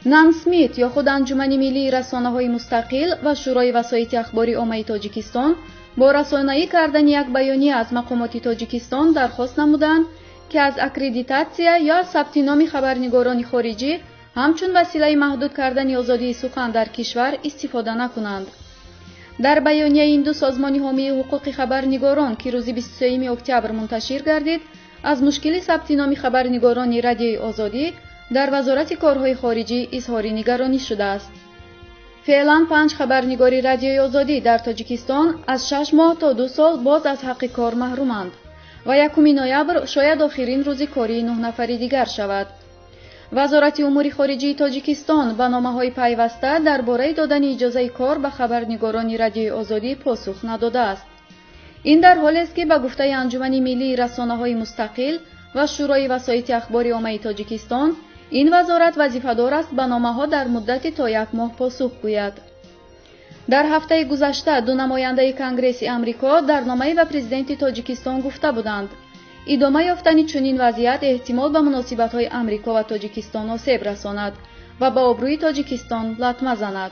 نان سمیت یا خود انجمن ملی رسانه‌های مستقل و شورای وسایط اخباری عامه تاجیکستان با رسانه‌ای کردن یک بیانیه از مقامات تاجیکستان درخواست نمودند که از اکریدیتاسیا یا ثبت نام خبرنگاران خارجی همچون وسیله محدود کردن آزادی سخن در کشور استفاده نکنند. در بیانیه این دو سازمان حامی حقوق خبرنگاران که روز 23 اکتبر منتشر گردید از مشکل ثبت نام خبرنگاران رادیوی آزادی در وزارت کارهای خارجی اظهار نگرانی شده است. فعلا 5 خبرنگار رادیوی آزادی در تاجیکستان از 6 ماه تا 2 سال باز از حق کار محرومند و 1 نوامبر شاید آخرین روز کاری 9 نفر دیگر شود. وزارت امور خارجه تاجیکستان به نامه‌های پیوسته درباره دادن اجازه کار به خبرنگاران رادیوی آزادی پاسخ نداده است. این در حالی است که به گفته انجمن ملی رسانه‌های مستقل و شورای وسایط اخباری عامه تاجیکستان این وزارت وظیفه‌دار است به نامه‌ها در مدت تا 1 ماه پاسخ گوید. در هفته گذشته 2 نماینده کنگره آمریکا در نامه به پرزیدنت تاجیکستان گفته بودند ادامه یافتن چنین وضعیت احتمال به مناسبت‌های آمریکا و تاجیکستان آسیب رساند و به آبروی تاجیکستان لطمه زند.